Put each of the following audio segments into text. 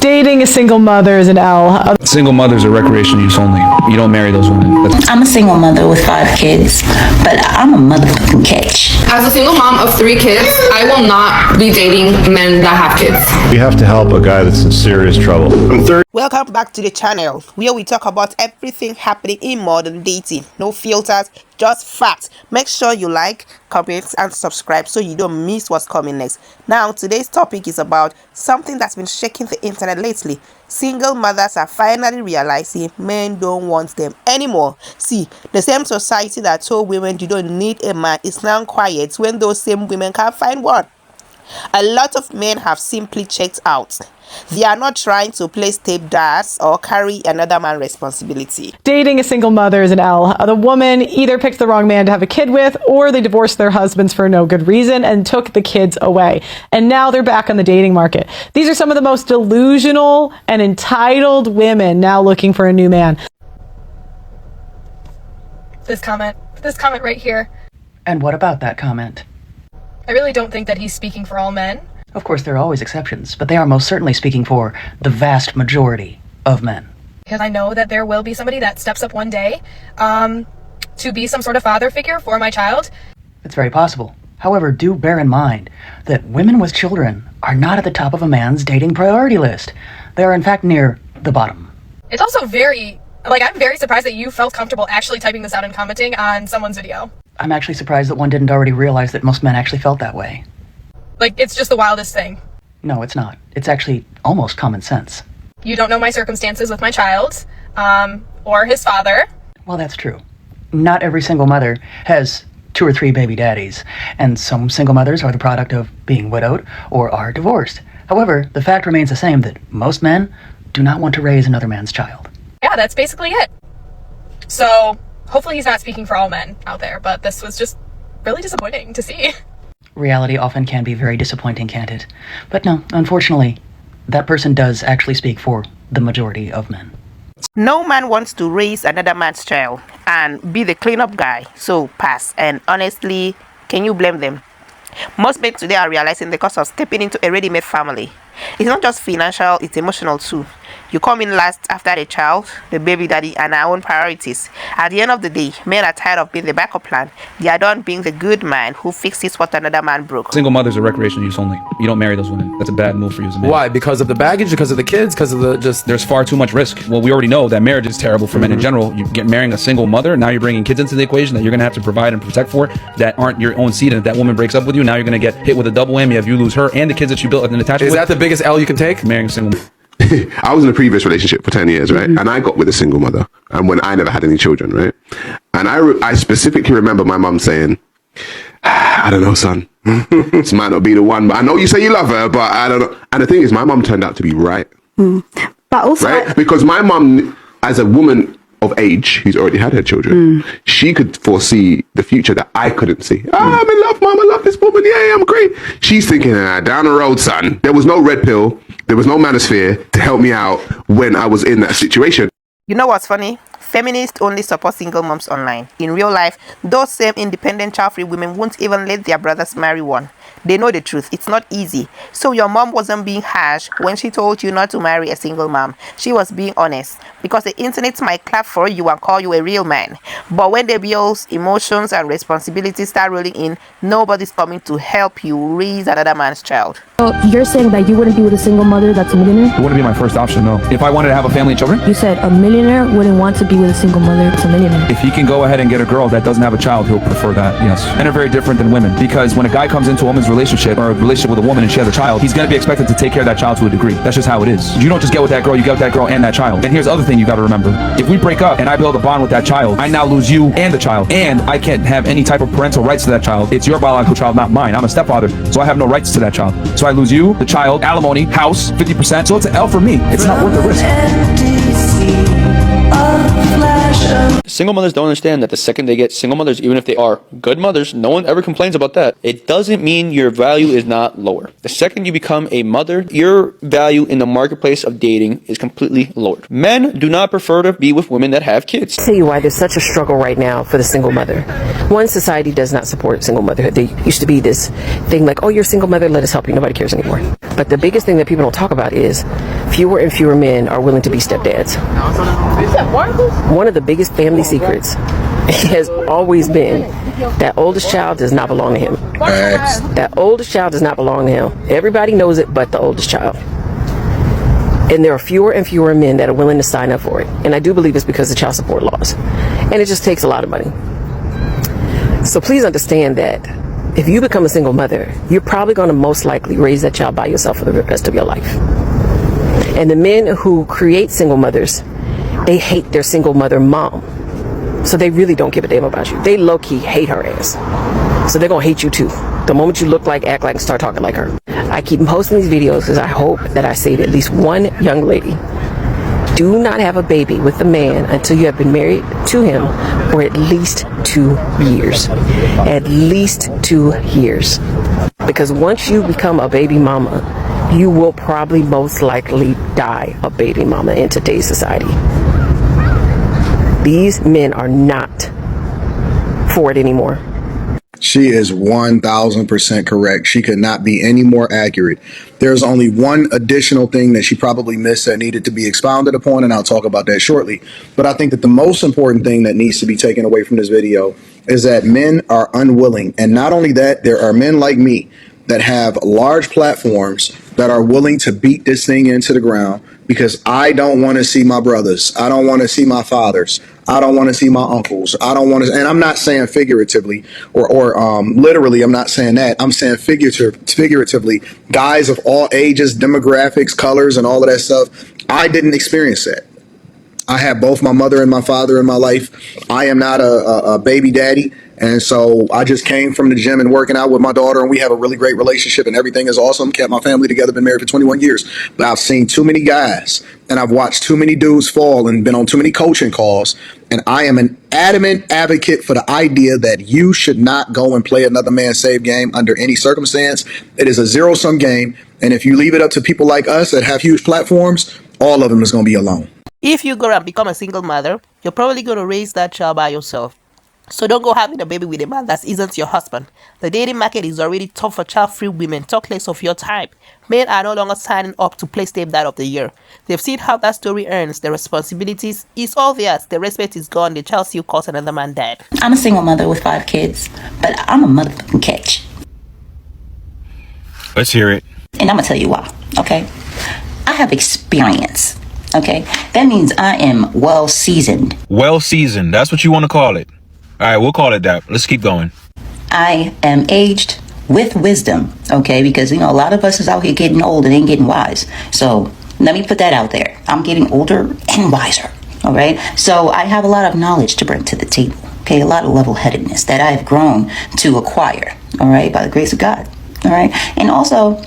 Dating a single mother is an L. Single mothers are recreational use only. You don't marry those women. I'm a single mother with 5 kids, but I'm a motherfucking catch. As a single mom of 3 kids, I will not be dating men that have kids. We have to help a guy that's in serious trouble. Welcome back to the channel where we talk about everything happening in modern dating. No filters, just facts. Make sure you like, comment and subscribe so you don't miss what's coming next. Now today's topic is about something that's been shaking the internet lately. Single mothers are finally realizing men don't want them anymore. See, the same society that told women you don't need a man is now quiet when those same women can't find one. A lot of men have simply checked out. They are not trying to play stepdads or carry another man's responsibility. Dating a single mother is an L. The woman either picked the wrong man to have a kid with, or they divorced their husbands for no good reason and took the kids away. And now they're back on the dating market. These are some of the most delusional and entitled women now looking for a new man. This comment right here. And what about that comment? I really don't think that he's speaking for all men. Of course, there are always exceptions, but they are most certainly speaking for the vast majority of men. Because I know that there will be somebody that steps up one day to be some sort of father figure for my child. It's very possible. However, do bear in mind that women with children are not at the top of a man's dating priority list. They are in fact near the bottom. It's also I'm very surprised that you felt comfortable actually typing this out and commenting on someone's video. I'm actually surprised that one didn't already realize that most men actually felt that way. It's just the wildest thing. No, it's not. It's actually almost common sense. You don't know my circumstances with my child, or his father. Well, that's true. Not every single mother has 2 or 3 baby daddies, and some single mothers are the product of being widowed or are divorced. However, the fact remains the same that most men do not want to raise another man's child. Yeah, that's basically it. So, hopefully he's not speaking for all men out there, but this was just really disappointing to see. Reality often can be very disappointing, can't it? But no, unfortunately, that person does actually speak for the majority of men. No man wants to raise another man's child and be the cleanup guy, so pass. And honestly, can you blame them? Most men today are realizing the cost of stepping into a ready-made family. It's not just financial, it's emotional too. You come in last after the child, the baby daddy, and our own priorities. At the end of the day, men are tired of being the backup plan. They are done being the good man who fixes what another man broke. Single mothers are recreational use only. You don't marry those women. That's a bad move for you as a man. Why? Because of the baggage? Because of the kids? Because of the There's far too much risk. Well, we already know that marriage is terrible for men in general. You get marrying a single mother, now you're bringing kids into the equation that you're going to have to provide and protect for that aren't your own seed. And if that woman breaks up with you, now you're going to get hit with a double whammy of you lose her and the kids that you built an attachment with. Is that the biggest L you can take? Marrying a single mother. I was in a previous relationship for 10 years, right? And I got with a single mother, and when I never had any children, right? And I specifically remember my mum saying, I don't know, son. This might not be the one, but I know you say you love her, but I don't know. And the thing is, my mum turned out to be right. But also, right? Because my mum, as a woman of age who's already had her children, she could foresee the future that I couldn't see. I'm in love, mum. I love this woman. Yeah, I'm great. She's thinking, down the road, son. There was no red pill. There was no manosphere to help me out when I was in that situation. You know what's funny? Feminists only support single moms online. In real life, those same independent child-free women won't even let their brothers marry one. They know the truth. It's not easy. So your mom wasn't being harsh when she told you not to marry a single mom. She was being honest. Because the internet might clap for you and call you a real man. But when the bills, emotions, and responsibilities start rolling in, nobody's coming to help you raise another man's child. so you're saying that you wouldn't be with a single mother that's a millionaire? It wouldn't be my first option, no. If I wanted to have a family and children, You said a millionaire wouldn't want to be with a single mother that's a millionaire. if he can go ahead and get a girl that doesn't have a child, he'll prefer that, yes. Men are very different than women, because when a guy comes into a woman's relationship or a relationship with a woman and she has a child, he's going to be expected to take care of that child to a degree. That's just how it is. You don't just get with that girl, you get with that girl and that child. And here's the other thing you got to remember. If we break up and I build a bond with that child, I now lose you and the child. And I can't have any type of parental rights to that child. It's your biological child, not mine. I'm a stepfather, so I have no rights to that child. So I lose you, the child, alimony, house, 50%. So it's an L for me. It's not worth the risk. Single mothers don't understand that the second they get single mothers, even if they are good mothers, no one ever complains about that. It doesn't mean your value is not lower. The second you become a mother, your value in the marketplace of dating is completely lowered. Men do not prefer to be with women that have kids. I'll tell you why there's such a struggle right now for the single mother. One, society does not support single motherhood. There used to be this thing like, oh, you're a single mother, let us help you. Nobody cares anymore. But the biggest thing that people don't talk about is fewer and fewer men are willing to be stepdads. One of the biggest family secrets has always been that oldest child does not belong to him. That oldest child does not belong to him. Everybody knows it but the oldest child. And there are fewer and fewer men that are willing to sign up for it. And I do believe it's because of child support laws. And it just takes a lot of money. So please understand that if you become a single mother, you're probably going to most likely raise that child by yourself for the rest of your life. And the men who create single mothers, they hate their single mother mom. So they really don't give a damn about you. They low-key hate her ass. So they're going to hate you too. The moment you look like, act like, and start talking like her. I keep posting these videos because I hope that I save at least one young lady. Do not have a baby with a man until you have been married to him for at least 2 years. At least 2 years. Because once you become a baby mama, you will probably most likely die a baby mama in today's society. These men are not for it anymore. She is 1000% correct. She could not be any more accurate. There's only one additional thing that she probably missed that needed to be expounded upon, and I'll talk about that shortly. But I think that the most important thing that needs to be taken away from this video is that men are unwilling. And not only that, there are men like me that have large platforms that are willing to beat this thing into the ground because I don't want to see my brothers. I don't want to see my fathers. I don't want to see my uncles. I don't want to, and I'm not saying figuratively or literally, I'm not saying that. I'm saying figuratively, guys of all ages, demographics, colors, and all of that stuff. I didn't experience that. I have both my mother and my father in my life. I am not a baby daddy. And so I just came from the gym and working out with my daughter, and we have a really great relationship and everything is awesome. Kept my family together, been married for 21 years. But I've seen too many guys and I've watched too many dudes fall and been on too many coaching calls. And I am an adamant advocate for the idea that you should not go and play another man's save game under any circumstance. It is a zero-sum game. And if you leave it up to people like us that have huge platforms, all of them is going to be alone. If you go and become a single mother, you're probably going to raise that child by yourself. So don't go having a baby with a man that isn't your husband. The dating market is already tough for child-free women. Talk less of your type. Men are no longer signing up to play stepdad of the year. They've seen how that story earns. The responsibilities is obvious. The respect is gone. The child still calls another man dad. I'm a single mother with 5 kids, but I'm a motherfucking catch. Let's hear it. And I'm gonna tell you why, okay? I have experience, okay? That means I am well seasoned. Well seasoned. That's what you want to call it. All right, we'll call it that. Let's keep going. I am aged with wisdom, okay? Because, you know, a lot of us is out here getting old and ain't getting wise. So let me put that out there. I'm getting older and wiser, all right? So I have a lot of knowledge to bring to the table, okay? A lot of level-headedness that I have grown to acquire, all right? By the grace of God, all right? And also,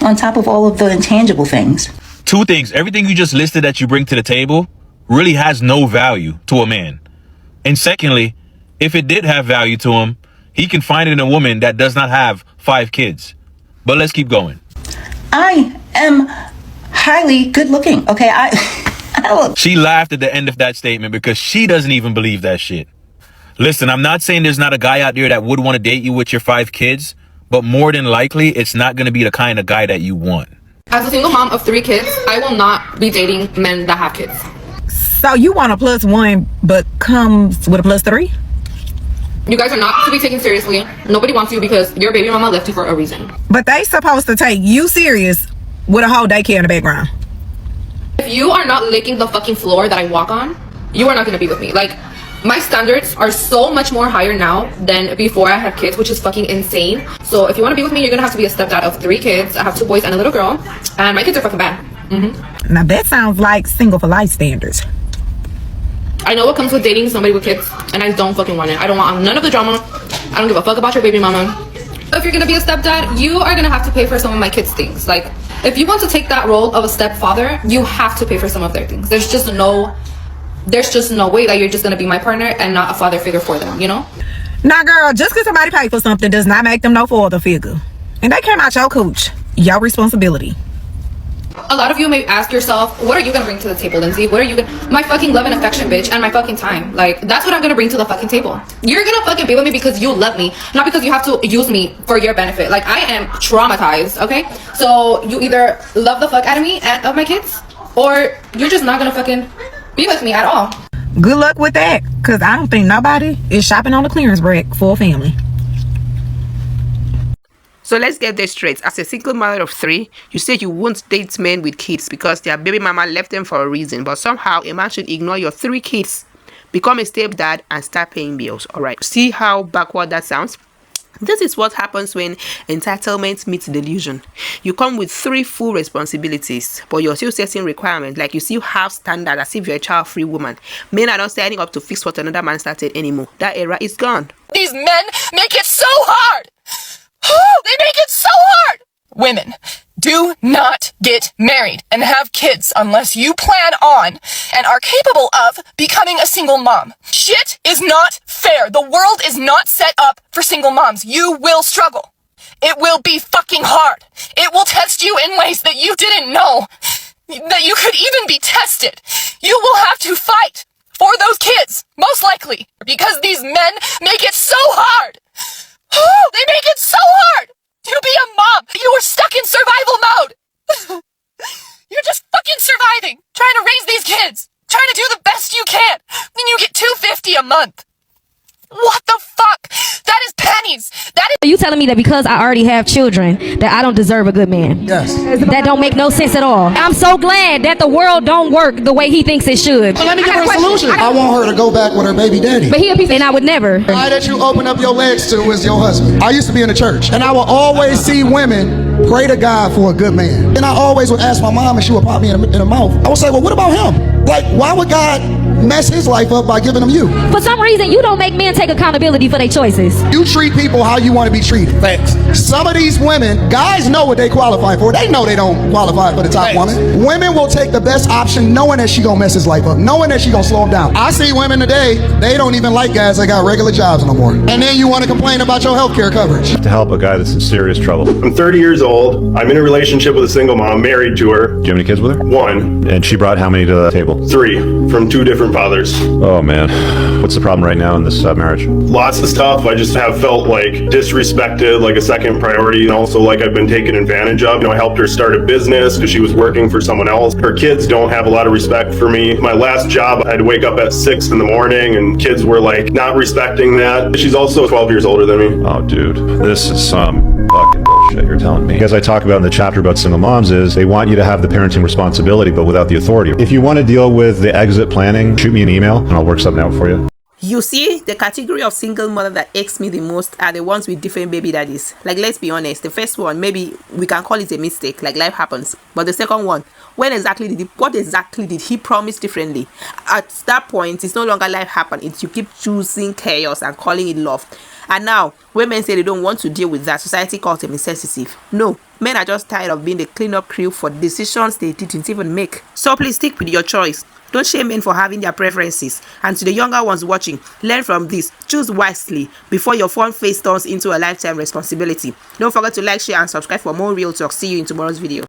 on top of all of the intangible things. 2 things. Everything you just listed that you bring to the table really has no value to a man. And secondly, if it did have value to him, he can find it in a woman that does not have 5 kids. But let's keep going. I am highly good looking, okay? She laughed at the end of that statement because she doesn't even believe that shit. Listen, I'm not saying there's not a guy out there that would want to date you with your 5 kids, but more than likely, it's not going to be the kind of guy that you want. As a single mom of 3 kids, I will not be dating men that have kids. So you want a +1, but comes with a +3? You guys are not to be taken seriously. Nobody wants you because your baby mama left you for a reason. But they supposed to take you serious with a whole daycare in the background. If you are not licking the fucking floor that I walk on, you are not going to be with me. Like, my standards are so much more higher now than before I had kids, which is fucking insane. So if you want to be with me, you're going to have to be a stepdad of 3 kids. I have 2 boys and a little girl. And my kids are fucking bad. Now that sounds like single for life standards. I know what comes with dating somebody with kids, and I don't fucking want it. I don't want none of the drama. I don't give a fuck about your baby mama. If you're gonna be a stepdad, you are gonna have to pay for some of my kids' things. Like, if you want to take that role of a stepfather, you have to pay for some of their things. There's just no there's just no way that you're just gonna be my partner and not a father figure for them, you know? Now, girl, just because somebody paid for something does not make them no father figure. And they came out your cooch. Your responsibility. A lot of you may ask yourself, what are you gonna bring to the table, Lindsay? What are you gonna... My fucking love and affection, bitch, and my fucking time. Like, that's what I'm gonna bring to the fucking table. You're gonna fucking be with me because you love me, not because you have to use me for your benefit. Like, I am traumatized, okay? So, you either love the fuck out of me and of my kids, or you're just not gonna fucking be with me at all. Good luck with that, because I don't think nobody is shopping on the clearance rack for a family. So let's get this straight. As a single mother of 3, you say you won't date men with kids because their baby mama left them for a reason. But somehow a man should ignore your 3 kids, become a stepdad, and start paying bills. Alright, see how backward that sounds? This is what happens when entitlement meets delusion. You come with 3 full responsibilities, but you're still setting requirements. Like you still have standards as if you're a child-free woman. Men are not standing up to fix what another man started anymore. That era is gone. These men make it so hard. They make it so hard. Women, do not get married and have kids unless you plan on and are capable of becoming a single mom. Shit is not fair. The world is not set up for single moms. You will struggle. It will be fucking hard. It will test you in ways that you didn't know that you could even be tested. You will have to fight for those kids, most likely, because these men make it so hard. They make it so hard to be a mom. You are stuck in survival mode. You're just fucking surviving, trying to raise these kids, trying to do the best you can. Then you get $250 a month. What the fuck? That is pennies. That is. Are you telling me that because I already have children that I don't deserve a good man? Yes. That don't make no sense at all. I'm so glad that the world don't work the way he thinks it should. Well, let me give her a solution. I want her to go back with her baby daddy. But he a piece, and I would never. The guy that you open up your legs to is your husband. I used to be in the church, and I will always see women pray to God for a good man. And I always would ask my mom, and she would pop me in the mouth. I would say, well, what about him? Like, why would God mess his life up by giving him you? For some reason, you don't make men take accountability for their choices. You treat people how you want to be treated. Thanks. Some of these women, guys know what they qualify for. They know they don't qualify for the top woman. Women will take the best option knowing that she gonna mess his life up, knowing that she gonna slow him down. I see women today, they don't even like guys that got regular jobs no more. And then you want to complain about your health care coverage. To help a guy that's in serious trouble. I'm 30 years old. I'm in a relationship with a single mom, married to her. Do you have any kids with her? 1. And she brought how many to the table? 3, from 2 different fathers. Oh man, what's the problem right now in this marriage? Lots of stuff. I just have felt like disrespected, like a second priority, and also like I've been taken advantage of. I helped her start a business because she was working for someone else. Her kids don't have a lot of respect for me. My last job, I had to wake up at 6 in the morning, and kids were like not respecting that. She's also 12 years older than me. Oh dude, this is some fucking bullshit you're telling me. As I talk about in the chapter about single moms is they want you to have the parenting responsibility but without the authority. If you want to deal with the exit planning, shoot me an email and I'll work something out for you. You see, the category of single mother that aches me the most are the ones with different baby daddies. Like, let's be honest, the first one, maybe we can call it a mistake, like life happens. But the second one, what exactly did he promise differently? At that point, it's no longer life happen. It's you keep choosing chaos and calling it love. And now, when men say they don't want to deal with that, society calls them insensitive. No, men are just tired of being the cleanup crew for decisions they didn't even make. So please stick with your choice. Don't shame men for having their preferences. And to the younger ones watching, learn from this. Choose wisely before your fun face turns into a lifetime responsibility. Don't forget to like, share, and subscribe for more real talk. See you in tomorrow's video.